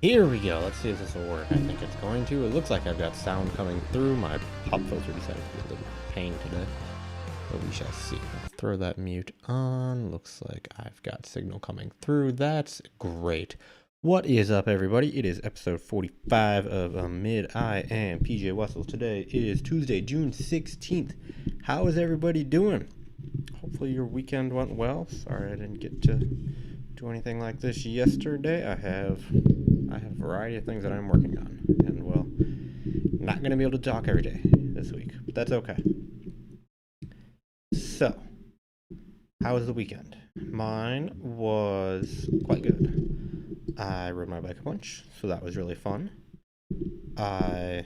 Here we go. Let's see if this will work. I think it's going to. It looks like I've got sound coming through. My pop filter decided to be a little pain today, but we shall see. I'll throw that mute on. Looks like I've got signal coming through. That's great. What is up, everybody? It is episode 45 of AMID. I am PJ Wessel. Today is Tuesday, June 16th. How is everybody doing? Hopefully your weekend went well. Sorry I didn't get to do anything like this yesterday. I have a variety of things that I'm working on, and well, not going to be able to talk every day this week, but that's okay. So, how was the weekend? Mine was quite good. I rode my bike a bunch, so that was really fun. I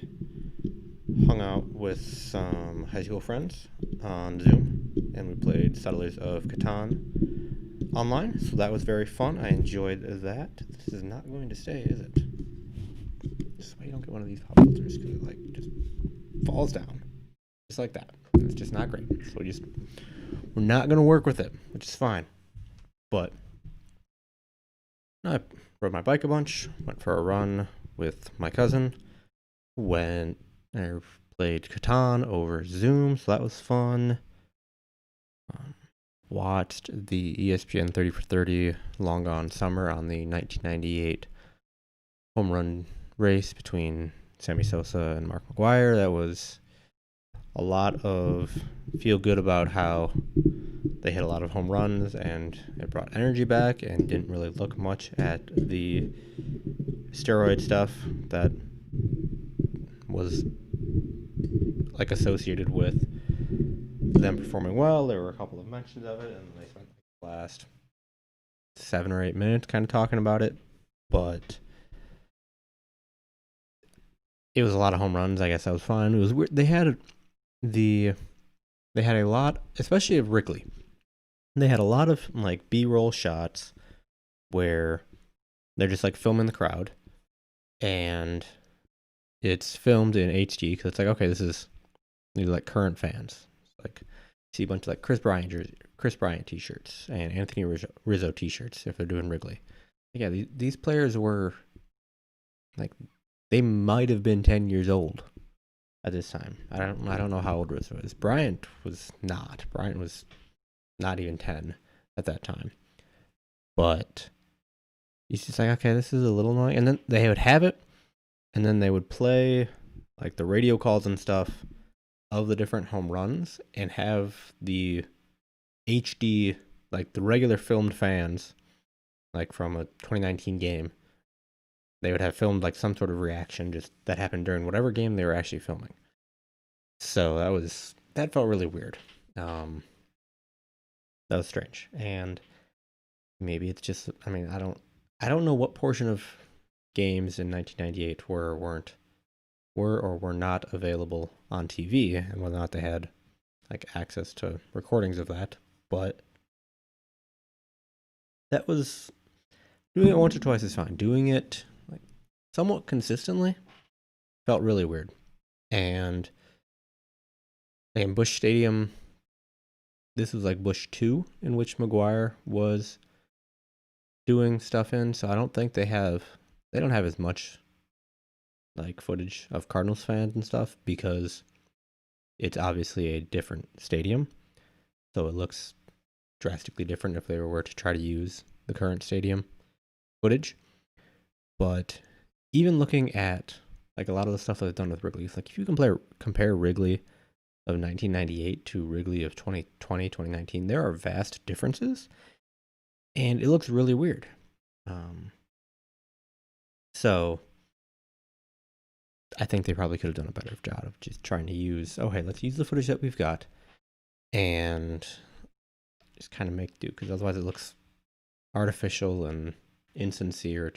hung out with some high school friends on Zoom, and we played Settlers of Catan online, so that was very fun. I enjoyed that. This is not going to stay, is it? This is why you don't get one of these pop filters, because it like just falls down, just like that. It's just not great. So we're not going to work with it, which is fine. But I rode my bike a bunch, went for a run with my cousin, I played Catan over Zoom, so that was fun. Watched the ESPN 30 for 30 Long Gone Summer on the 1998 home run race between Sammy Sosa and Mark McGwire. That was a lot of feel good about how they hit a lot of home runs and it brought energy back, and didn't really look much at the steroid stuff that was like associated with them performing well. There were a couple of mentions of it, and they spent the last 7 or 8 minutes kind of talking about it, but it was a lot of home runs. I guess that was fun. It was weird. They had a lot, especially of Wrigley. They had a lot of like B-roll shots where they're just like filming the crowd, and it's filmed in HD because it's like, okay, these are like current fans. Like, see a bunch of like Chris Bryant t-shirts and Anthony Rizzo t-shirts if they're doing Wrigley. Yeah, these players were like, they might have been 10 years old at this time. I don't know how old Rizzo is. Bryant was not. Bryant was not even 10 at that time. But he's just like, okay, this is a little annoying. And then they would have it, and then they would play like the radio calls and stuff of the different home runs, and have the HD, like the regular filmed fans, like from a 2019 game, they would have filmed like some sort of reaction just that happened during whatever game they were actually filming. So that felt really weird. That was strange. And maybe it's just, I mean, I don't know what portion of games in 1998 were or were not available on TV, and whether or not they had like access to recordings of that. But that was, doing it once or twice is fine. Doing it like somewhat consistently felt really weird. And in Busch Stadium, this was like Busch 2, in which McGwire was doing stuff in, so I don't think they don't have as much like footage of Cardinals fans and stuff, because it's obviously a different stadium, so it looks drastically different if they were to try to use the current stadium footage. But even looking at like a lot of the stuff that they've done with Wrigley, it's like if you compare Wrigley of 1998 to Wrigley of 2020, 2019, there are vast differences, and it looks really weird. So I think they probably could have done a better job of just trying to use, hey, let's use the footage that we've got and just kind of make do, because otherwise it looks artificial and insincere.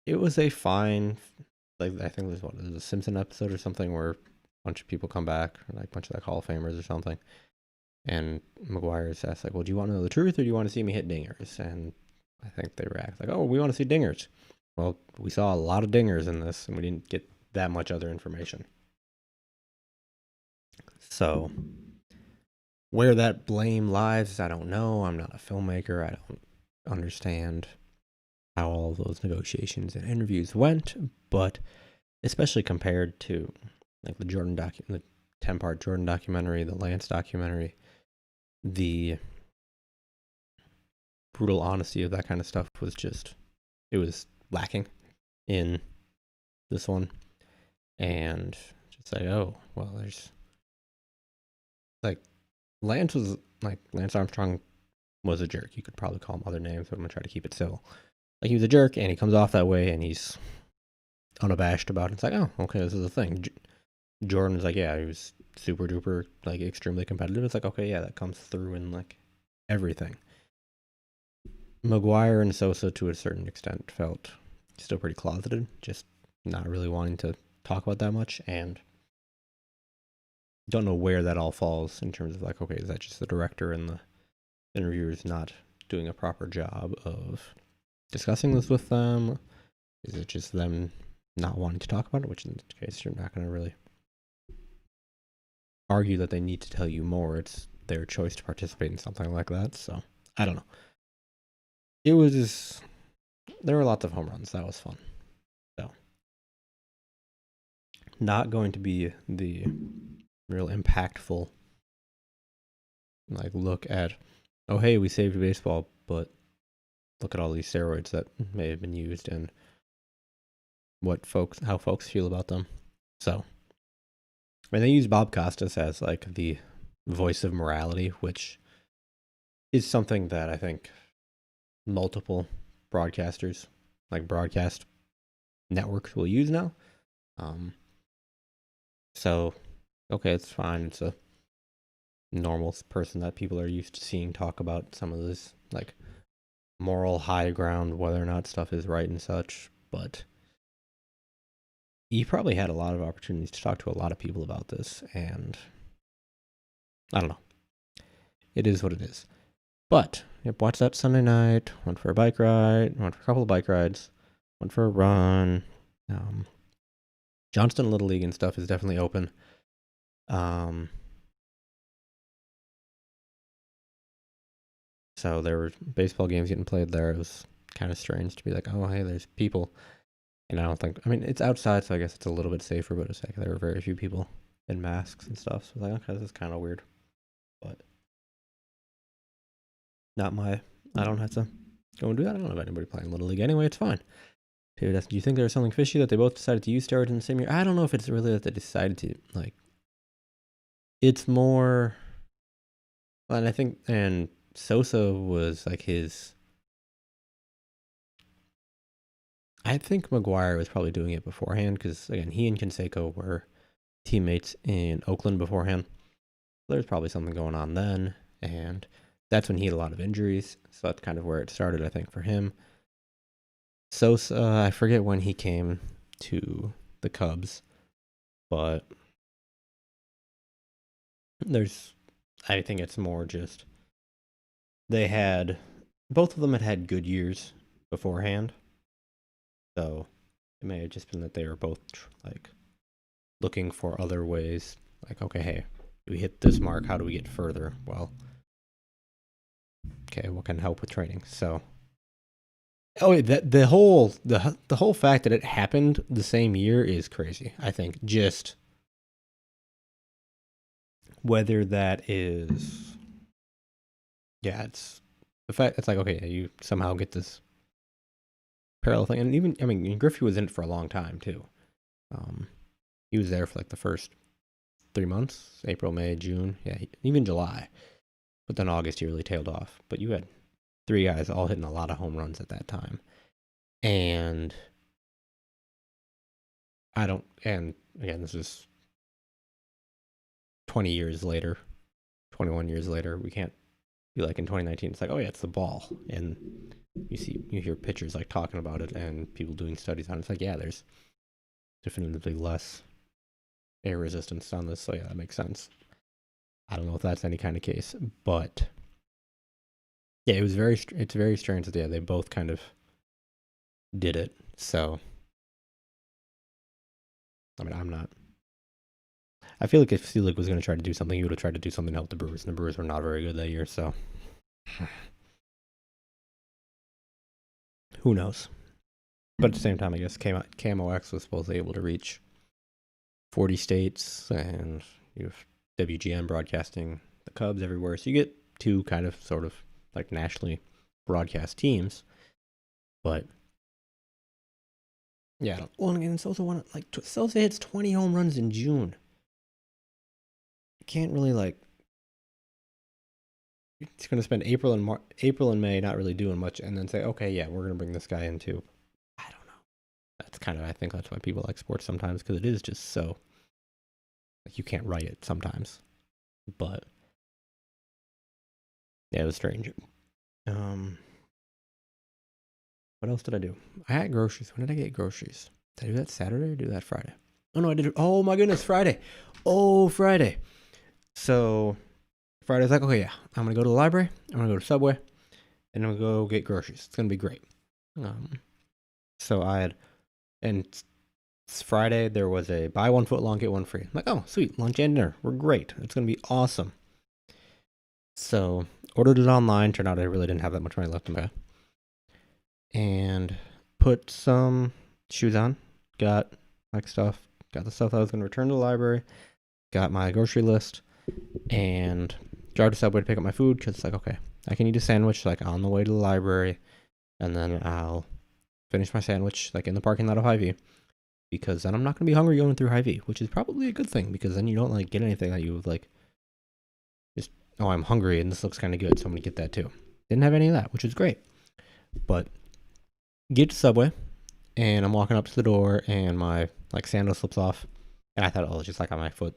It was a fine, like, I think it was a Simpson episode or something where a bunch of people come back, or like a bunch of like Hall of Famers or something, and McGwire's asked like, well, do you want to know the truth or do you want to see me hit dingers? And I think they react like, oh, we want to see dingers. Well, we saw a lot of dingers in this, and we didn't get that much other information. So, where that blame lies, I don't know. I'm not a filmmaker. I don't understand how all those negotiations and interviews went, but especially compared to like the 10-part Jordan documentary, the Lance documentary, the brutal honesty of that kind of stuff was just, it was lacking in this one. And just like, oh, well, there's like Lance Armstrong was a jerk. You could probably call him other names, but I'm gonna try to keep it civil. Like, he was a jerk, and he comes off that way, and he's unabashed about it. It's like, oh, okay, this is a thing. Jordan was like, yeah, he was super duper, like, extremely competitive. It's like, okay, yeah, that comes through in like everything. McGuire and Sosa, to a certain extent, felt still pretty closeted, just not really wanting to talk about that much, and don't know where that all falls in terms of like, okay, is that just the director and the interviewers not doing a proper job of discussing this with them? Is it just them not wanting to talk about it? Which in this case, you're not going to really argue that they need to tell you more. It's their choice to participate in something like that. So I don't know. It was, there were lots of home runs. That was fun. So not going to be the real impactful like look at, oh hey, we saved baseball, but look at all these steroids that may have been used and how folks feel about them. So I mean, they use Bob Costas as like the voice of morality, which is something that I think multiple broadcasters, like broadcast networks, will use now. So okay, it's fine. It's a normal person that people are used to seeing talk about some of this like moral high ground, whether or not stuff is right and such. But he probably had a lot of opportunities to talk to a lot of people about this, and I don't know. It is what it is. But yep, watched that Sunday night. Went for a bike ride. Went for a couple of bike rides. Went for a run. Johnston Little League and stuff is definitely open. So there were baseball games getting played there. It was kind of strange to be like, oh, hey, there's people. And I mean, it's outside, so I guess it's a little bit safer, but it's like there were very few people in masks and stuff. So I was like, okay, this is kind of weird. But I don't have to go and do that. I don't have anybody playing Little League anyway. It's fine. Dude, do you think there was something fishy that they both decided to use steroids in the same year? I don't know if it's really that they decided to, like, it's more, and I think, and Sosa was like I think McGuire was probably doing it beforehand because, again, he and Canseco were teammates in Oakland beforehand. There's probably something going on then, and that's when he had a lot of injuries. So that's kind of where it started, I think, for him. Sosa, I forget when he came to the Cubs, but I think it's more just both of them had good years beforehand. So it may have just been that they were both like looking for other ways. Like, okay, hey, we hit this mark. How do we get further? Well, okay, what can help with training? So, the whole fact that it happened the same year is crazy. I think just whether that is, yeah, it's the fact it's like, okay, you somehow get this parallel thing, and even, I mean, Griffey was in it for a long time too. He was there for like the first 3 months, April, May, June, yeah, even July. But then August he really tailed off. But you had 3 guys all hitting a lot of home runs at that time. And and again, this is 20 years later, 21 years later. We can't be like in 2019, it's like, oh yeah, it's the ball. And you hear pitchers like talking about it and people doing studies on it. It's like, yeah, there's definitively less air resistance on this. So yeah, that makes sense. I don't know if that's any kind of case, but yeah, it's very strange that, yeah, they both kind of did it. So, I mean, I feel like if Selig was going to try to do something, he would have tried to do something to help the Brewers, and the Brewers were not very good that year, so. who knows? But at the same time, I guess Camo X was supposedly able to reach 40 states, and you have WGN broadcasting the Cubs everywhere. So you get two kind of sort of like nationally broadcast teams. But yeah, well, again, Sosa won like Sosa hits 20 home runs in June. You can't really like. It's going to spend April and May not really doing much, and then say, okay, yeah, we're going to bring this guy in too. I don't know. That's kind of, I think that's why people like sports sometimes, because it is just so like you can't write it sometimes. But yeah, it was strange. What else did I do? I had groceries. When did I get groceries? Did I do that Saturday or do that Friday? Oh no, I did it. Oh my goodness, Friday. Oh, Friday. So Friday's like, okay, yeah, I'm gonna go to the library. I'm gonna go to Subway, and I'm gonna go get groceries. It's gonna be great. So I had, and it's Friday there was a buy 1 foot long get one free. I'm like, oh sweet, lunch and dinner. We're great. It's gonna be awesome. So ordered it online. Turned out I really didn't have that much money left in my. And put some shoes on, got the stuff I was going to return to the library, got my grocery list, and drove to Subway to pick up my food, because it's like, okay, I can eat a sandwich like on the way to the library, and then I'll finish my sandwich like in the parking lot of Hy-Vee, because then I'm not going to be hungry going through Hy-Vee, which is probably a good thing, because then you don't like get anything that you like just, oh, I'm hungry and this looks kind of good, so I'm going to get that too. Didn't have any of that, which is great. But get to Subway, and I'm walking up to the door, and my like sandal slips off, and I thought, oh, it's just like on my foot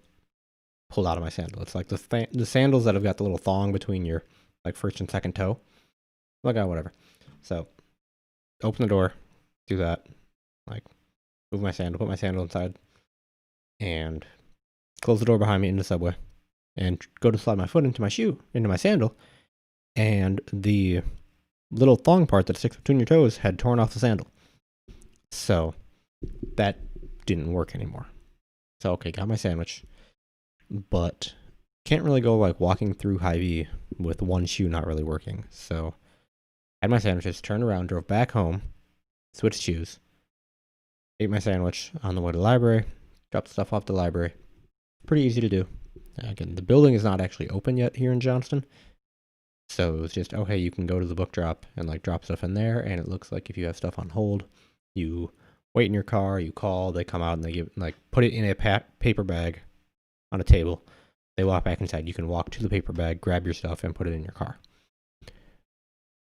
pulled out of my sandal. It's like the sandals that have got the little thong between your like first and second toe. I'm like, oh, whatever. So open the door, do that, like move my sandal, put my sandal inside, and close the door behind me into Subway, and go to slide my foot into my sandal, and the little thong part that sticks between your toes had torn off the sandal. So that didn't work anymore. So okay, got my sandwich, but can't really go like walking through Hy-Vee with one shoe not really working. So had my sandwiches, turned around, drove back home, switched shoes, ate my sandwich on the way to the library, dropped stuff off the library. Pretty easy to do. Again, the building is not actually open yet here in Johnston. So it was just, okay, you can go to the book drop and like drop stuff in there, and it looks like if you have stuff on hold, you wait in your car, you call, they come out and they give like put it in a paper bag on a table. They walk back inside. You can walk to the paper bag, grab your stuff, and put it in your car.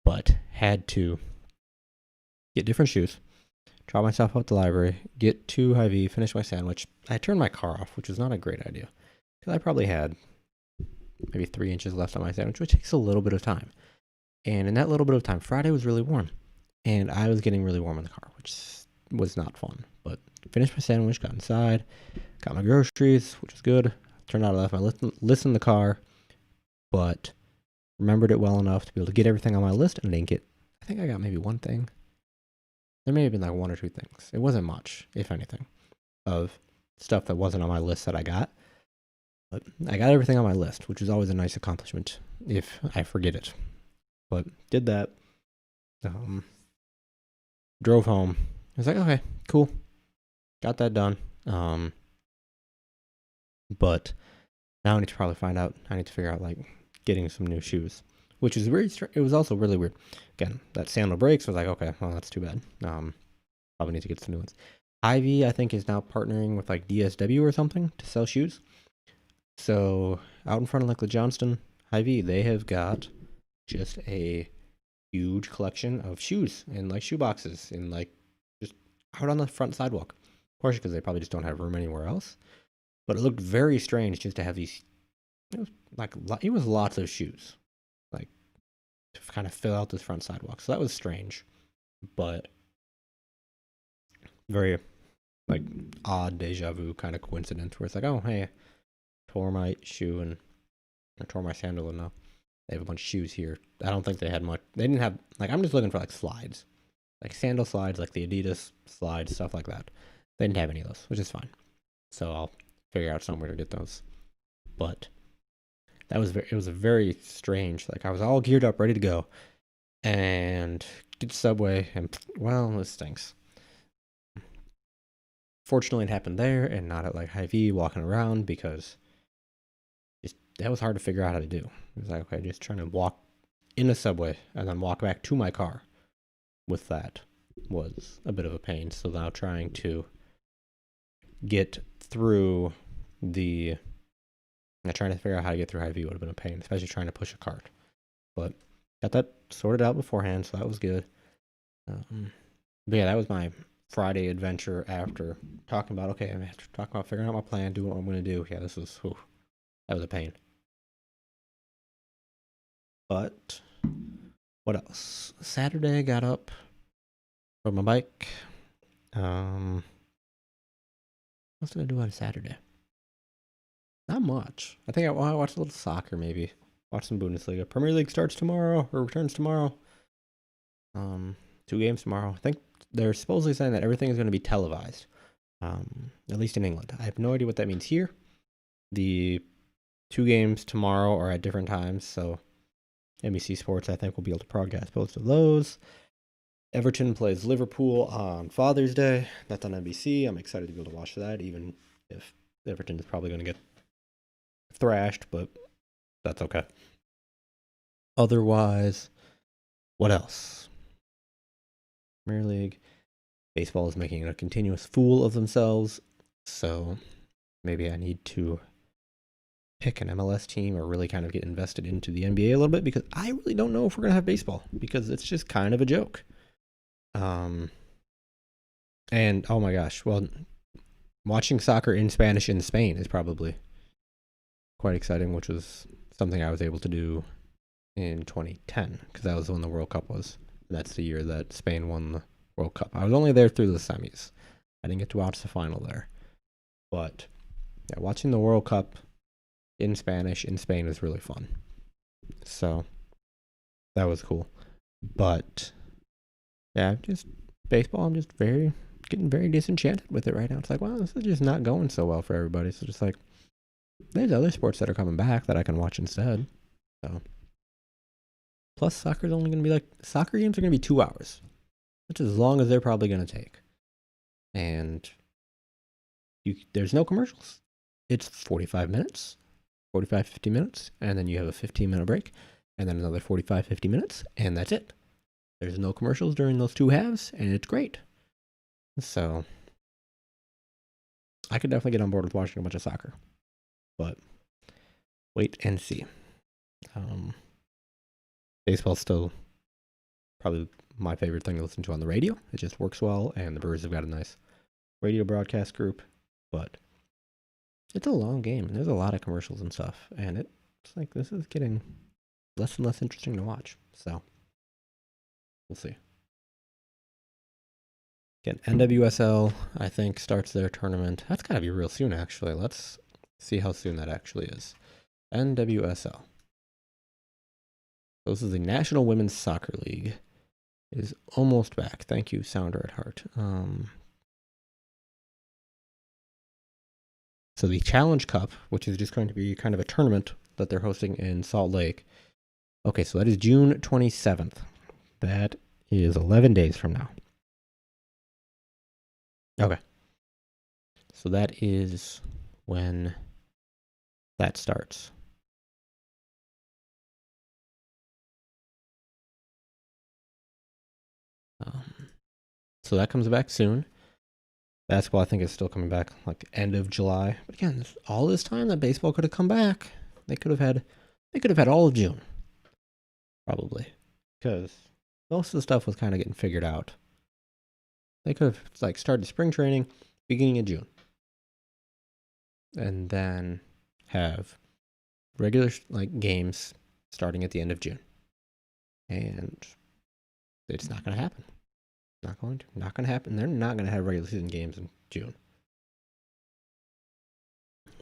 But had to get different shoes, drop myself out the library, get to Hy-Vee, finish my sandwich. I turned my car off, which was not a great idea, because I probably had maybe 3 inches left on my sandwich, which takes a little bit of time. And in that little bit of time, Friday was really warm, and I was getting really warm in the car, which was not fun. But finished my sandwich, got inside, got my groceries, which was good. Turned out I left my list in the car, but remembered it well enough to be able to get everything on my list, and I didn't get, I think I got maybe one thing. There may have been like 1 or 2 things. It wasn't much, if anything, of stuff that wasn't on my list that I got. But I got everything on my list, which is always a nice accomplishment if I forget it. But did that. Drove home. I was like, okay, cool. Got that done. But now I need to probably find out. I need to figure out like getting some new shoes, which is very strange. It was also really weird. Again, that sandal breaks. I was like, okay, well, that's too bad. Probably need to get some new ones. Hy-Vee, I think, is now partnering with like DSW or something to sell shoes. So out in front of like the Johnston Hy-Vee, they have got just a huge collection of shoes and like shoe boxes and like just out on the front sidewalk. Partially because they probably just don't have room anywhere else. But it looked very strange just to have these. It was lots of shoes, like to kind of fill out this front sidewalk. So that was strange, but very like odd deja vu kind of coincidence where it's like, oh hey, tore my shoe and I tore my sandal, and now they have a bunch of shoes here. I don't think they had much. They didn't have like, I'm just looking for like slides, like sandal slides, like the Adidas slides, stuff like that. They didn't have any of those, which is fine. So I'll figure out somewhere to get those. But it was a very strange. Like I was all geared up, ready to go, and get to Subway, and well, this stinks. Fortunately, it happened there and not at like Hy-Vee walking around, because that was hard to figure out how to do. It was like, okay, just trying to walk in a Subway and then walk back to my car with that was a bit of a pain. So now trying to get through trying to figure out how to get through Hy-Vee would have been a pain, especially trying to push a cart. But got that sorted out beforehand, so that was good. But yeah, that was my Friday adventure after talking about, okay, I have to talk about figuring out my plan, do what I'm going to do. Yeah, that was a pain. But what else? Saturday, got up, rode my bike. What did I do on Saturday? Not much. I think I watched a little soccer, maybe. Watch some Bundesliga. Premier League starts tomorrow, or returns tomorrow. 2 games tomorrow. I think they're supposedly saying that everything is going to be televised, at least in England. I have no idea what that means here. The 2 games tomorrow are at different times, so NBC Sports, I think, will be able to broadcast both of those. Everton plays Liverpool on Father's Day. That's on NBC. I'm excited to be able to watch that, even if Everton is probably going to get thrashed, but that's okay. Otherwise, what else? Premier League. Baseball is making a continuous fool of themselves, so maybe I need to pick an MLS team or really kind of get invested into the NBA a little bit, because I really don't know if we're going to have baseball, because it's just kind of a joke. And oh my gosh, well, watching soccer in Spanish in Spain is probably quite exciting, which was something I was able to do in 2010, because that was when the World Cup was. That's the year that Spain won the World Cup. I was only there through the semis. I didn't get to watch the final there. But yeah, watching the World Cup in Spanish in Spain was really fun. So that was cool. But yeah, just baseball, I'm just getting very disenchanted with it right now. It's like, wow, this is just not going so well for everybody. So just like, there's other sports that are coming back that I can watch instead. So plus soccer games are going to be 2 hours, which is as long as they're probably going to take. And there's no commercials. It's 45 minutes, 50 minutes, and then you have a 15-minute break, and then another 45, 50 minutes, and that's it. There's no commercials during those 2 halves, and it's great. So I could definitely get on board with watching a bunch of soccer, but wait and see. Baseball's still probably my favorite thing to listen to on the radio. It just works well, and the Brewers have got a nice radio broadcast group, but it's a long game, and there's a lot of commercials and stuff, and it's like this is getting less and less interesting to watch, so we'll see. Again, NWSL, I think, starts their tournament. That's got to be real soon, actually. Let's see how soon that actually is. NWSL. This is the National Women's Soccer League. It is almost back. Thank you, Sounder at Heart. So the Challenge Cup, which is just going to be kind of a tournament that they're hosting in Salt Lake. Okay, so that is June 27th. That is 11 days from now. Okay. So that is when that starts. So that comes back soon. Basketball, I think, is still coming back like the end of July. But again, all this time that baseball could have come back. They could have had all of June, probably, because most of the stuff was kind of getting figured out. They could have like started spring training beginning of June, and then have regular like games starting at the end of June, and it's not going to happen. Not going to happen. They're not going to have regular season games in June.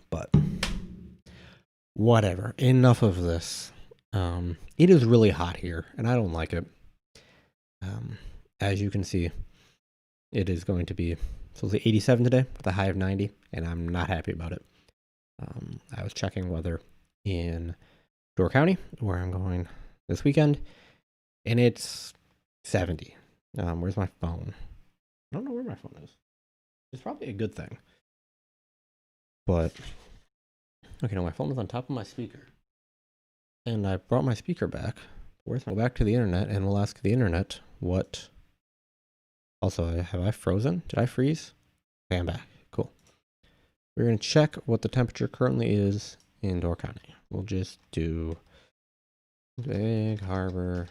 But whatever. Enough of this. It is really hot here, and I don't like it. As you can see, it is going to be supposed to be 87 today with a high of 90, and I'm not happy about it. I was checking weather in Door County, where I'm going this weekend, and it's 70. Where's my phone? I don't know where my phone is. It's probably a good thing. But, okay, no, my phone is on top of my speaker. And I brought my speaker back. Where's my, go back to the internet, and we'll ask the internet what. Also, have I frozen? Did I freeze? Okay, I'm back. Cool. We're going to check what the temperature currently is in Door County. We'll just do Egg Harbor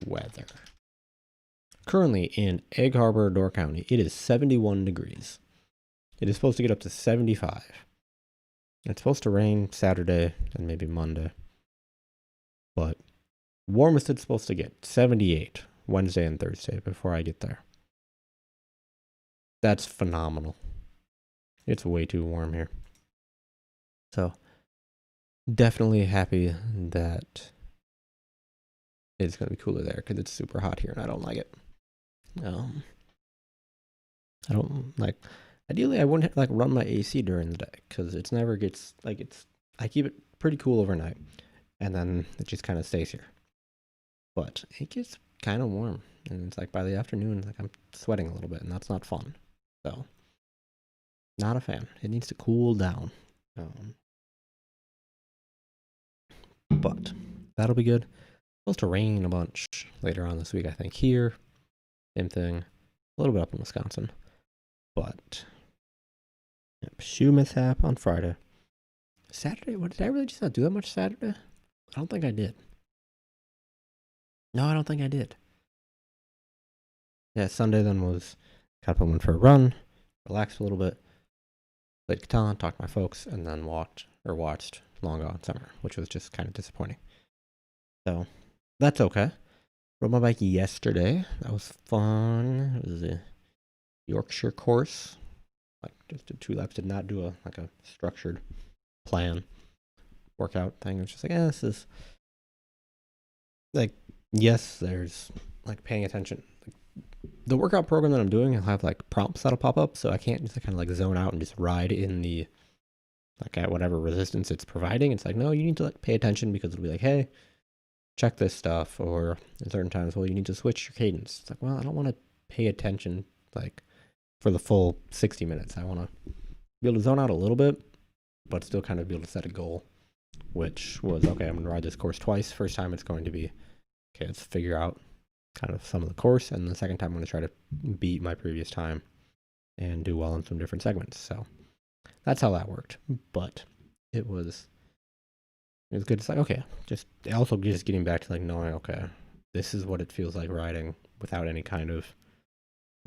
weather. Currently in Egg Harbor, Door County, it is 71 degrees. It is supposed to get up to 75. It's supposed to rain Saturday and maybe Monday. But warmest it's supposed to get, 78 Wednesday and Thursday before I get there. That's phenomenal. It's way too warm here. So, definitely happy that it's going to be cooler there because it's super hot here and I don't like it. I don't like. Ideally, I wouldn't like run my AC during the day because it's never gets like it's. I keep it pretty cool overnight, and then it just kind of stays here. But it gets kind of warm, and it's like by the afternoon, like I'm sweating a little bit, and that's not fun. So, not a fan. It needs to cool down. But that'll be good. Supposed to rain a bunch later on this week, I think. Here, same thing. A little bit up in Wisconsin, but yep, shoe mishap on Friday. Saturday, what did I really just not do that much Saturday? I don't think I did. No, I don't think I did. Yeah, Sunday then was kind of went for a run, relaxed a little bit, played guitar, talked to my folks, and then watched Long Gone Summer, which was just kind of disappointing. So that's okay. Rode my bike yesterday. That was fun. It was a Yorkshire course. Like just did 2 laps. Did not do a structured plan workout thing. It was just like, this is like, yes, there's like paying attention. The workout program that I'm doing, I'll have like prompts that'll pop up, so I can't just kind of like zone out and just ride in the like at whatever resistance it's providing. It's like, no, you need to like pay attention because it'll be like, hey, check this stuff, or at certain times, well, you need to switch your cadence. It's like, well, I don't want to pay attention like for the full 60 minutes. I want to be able to zone out a little bit, but still kind of be able to set a goal, which was, okay, I'm going to ride this course twice. First time it's going to be, okay, let's figure out kind of some of the course, and the second time I'm going to try to beat my previous time and do well in some different segments. So that's how that worked. But it was good. It's like, okay, just getting back to like knowing, okay, this is what it feels like riding without any kind of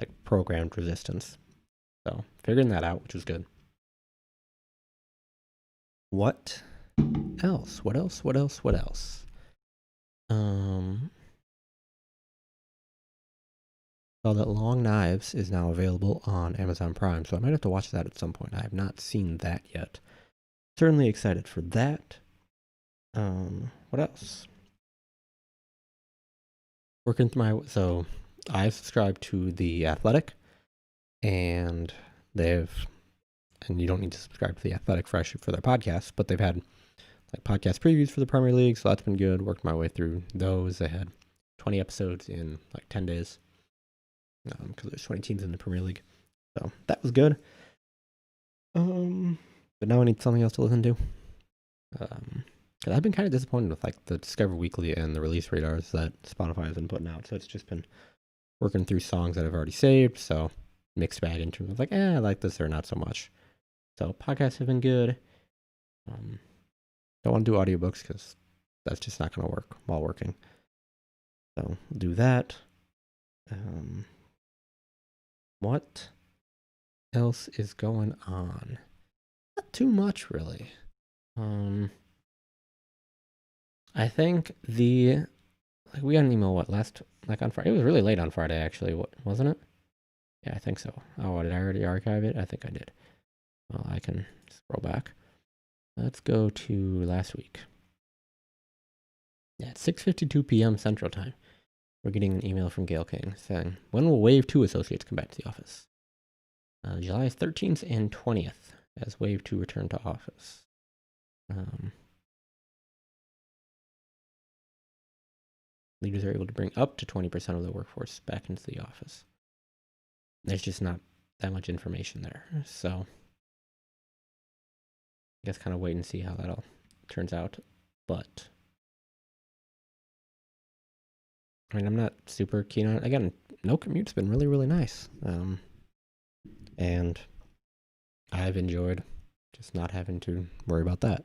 like programmed resistance. So figuring that out, which was good. What else? Saw that Long Knives is now available on Amazon Prime, so I might have to watch that at some point. I have not seen that yet. Certainly excited for that. What else? Working through so I've subscribed to The Athletic, and and you don't need to subscribe to The Athletic for their podcasts, but they've had like podcast previews for the Premier League, so that's been good. Worked my way through those. They had 20 episodes in like 10 days, because there's 20 teams in the Premier League, so that was good. But now I need something else to listen to. Cause I've been kind of disappointed with like the Discover Weekly and the release radars that Spotify has been putting out. So it's just been working through songs that I've already saved. So mixed bag in terms of like, I like this or not so much. So podcasts have been good. Don't want to do audiobooks because that's just not going to work while working. So we'll do that. What else is going on? Not too much, really. I think we got an email on Friday. It was really late on Friday, actually. Wasn't it? Yeah, I think so. Oh, did I already archive it? I think I did. Well, I can scroll back. Let's go to last week. Yeah, it's 6:52 p.m. Central Time. We're getting an email from Gail King saying, when will Wave 2 associates come back to the office? July 13th and 20th as Wave 2 return to office. leaders are able to bring up to 20% of the workforce back into the office. There's just not that much information there. So I guess kind of wait and see how that all turns out. But I mean, I'm not super keen on it. Again, no commute's been really, really nice. And I've enjoyed just not having to worry about that.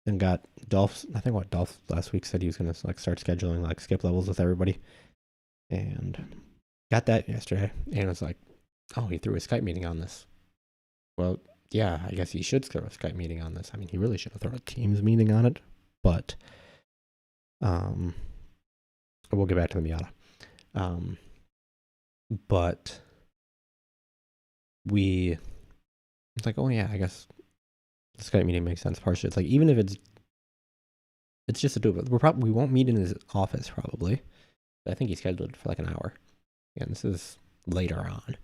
And got Dolph. I think Dolph last week said he was gonna like start scheduling like skip levels with everybody, and got that yesterday. And it was like, oh, he threw a Skype meeting on this. Well, yeah, I guess he should throw a Skype meeting on this. I mean, he really should have thrown a Teams meeting on it, but we'll get back to the Miata. But it's like, oh yeah, I guess the Skype meeting makes sense partially. It's like, even if it's just a do it, we won't meet in his office probably. I think he scheduled it for like an hour. And this is later on.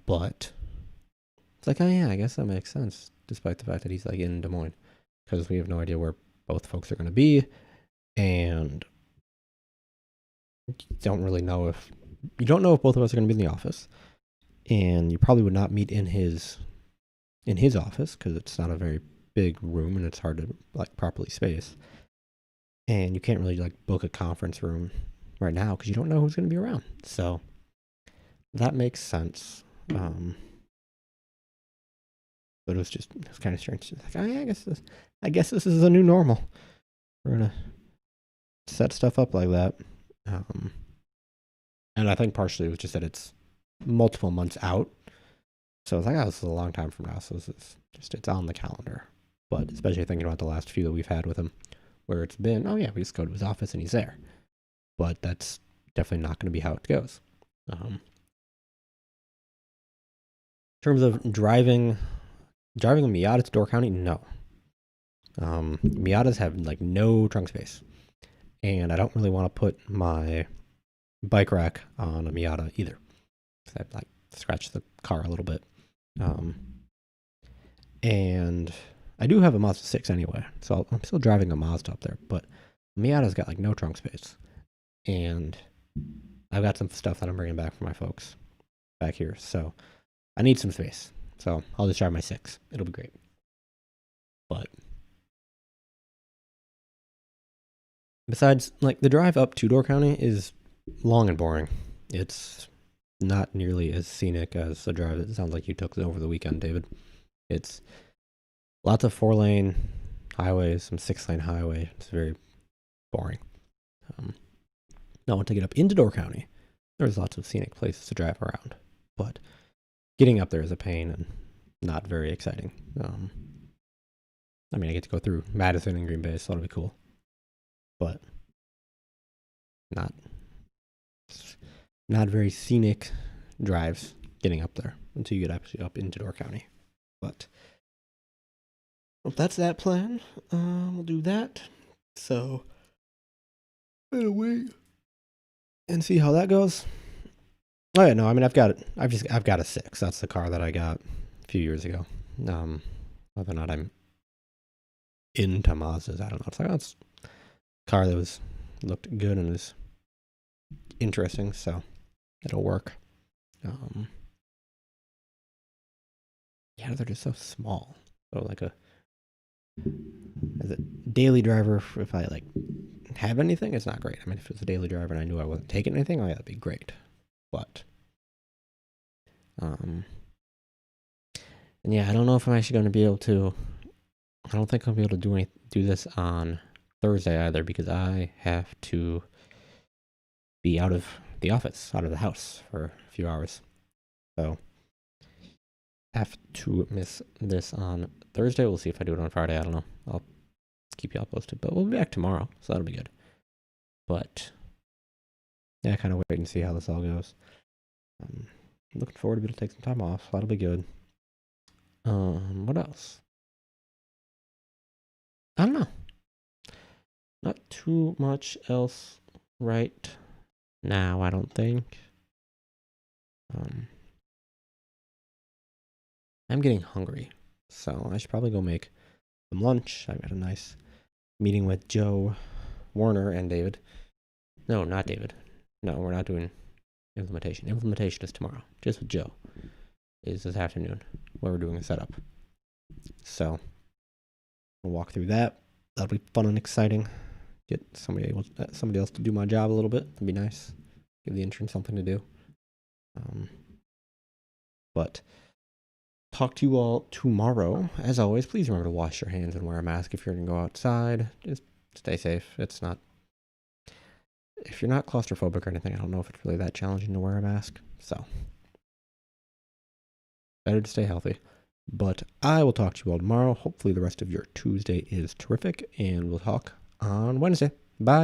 But it's like, oh yeah, I guess that makes sense, despite the fact that he's like in Des Moines. Because we have no idea where both folks are going to be. And you don't know if both of us are going to be in the office. And you probably would not meet in his office because it's not a very big room and it's hard to like properly space. And you can't really like book a conference room right now because you don't know who's going to be around. So that makes sense. But it was kind of strange. It's like, oh, yeah, I guess this is a new normal. We're gonna set stuff up like that. And I think partially it was just that it's multiple months out. So it's like, oh, this is a long time from now. So it's on the calendar. But especially thinking about the last few that we've had with him, where it's been, oh yeah, we just go to his office and he's there. But that's definitely not going to be how it goes. In terms of driving a Miata to Door County, no. Miatas have like no trunk space. And I don't really want to put my bike rack on a Miata either. Because I'd like scratch the car a little bit. And I do have a Mazda 6 anyway, so I'm still driving a Mazda up there, but Miata's got like no trunk space. And I've got some stuff that I'm bringing back for my folks back here, so I need some space. So I'll just drive my 6. It'll be great. But besides, like, the drive up to Door County is long and boring. It's not nearly as scenic as the drive it sounds like you took over the weekend, David. It's lots of 4-lane highways, some 6-lane highway. It's very boring. Now, once I get up into Door County, there's lots of scenic places to drive around. But getting up there is a pain and not very exciting. I mean, I get to go through Madison and Green Bay, so that'll be cool. But not very scenic drives getting up there until you get actually up into Door County. But well, that's that plan. We'll do that. So better wait and see how that goes. Oh yeah, no, I mean I've got a 6. That's the car that I got a few years ago. Whether or not I'm into Mazdas, I don't know. It's like, it's a car that looked good and was interesting, so it'll work. Yeah, they're just so small. So like as a daily driver, if I like have anything, it's not great. I mean, if it was a daily driver and I knew I wasn't taking anything, oh yeah, that'd be great. But and yeah, I don't know if I'm actually going to be able to. I don't think I'll be able to do this on Thursday either, because I have to be out of the office, out of the house for a few hours. So have to miss this on Thursday. We'll see if I do it on Friday. I don't know. I'll keep y'all posted, but we'll be back tomorrow, so that'll be good. But yeah, I kind of wait and see how this all goes. I'm looking forward to be able to take some time off. So that'll be good. What else? I don't know. Not too much else right now, I don't think. I'm getting hungry, so I should probably go make some lunch. I got a nice meeting with Joe, Warner, and David. No, not David. No, we're not doing implementation. Implementation is tomorrow. Just with Joe is this afternoon where we're doing a setup. So we'll walk through that. That'll be fun and exciting. Get somebody else to do my job a little bit. That'd be nice. Give the intern something to do. But talk to you all tomorrow. As always, please remember to wash your hands and wear a mask if you're going to go outside. Just stay safe. If you're not claustrophobic or anything, I don't know if it's really that challenging to wear a mask. So better to stay healthy. But I will talk to you all tomorrow. Hopefully the rest of your Tuesday is terrific, and we'll talk on Wednesday. Bye.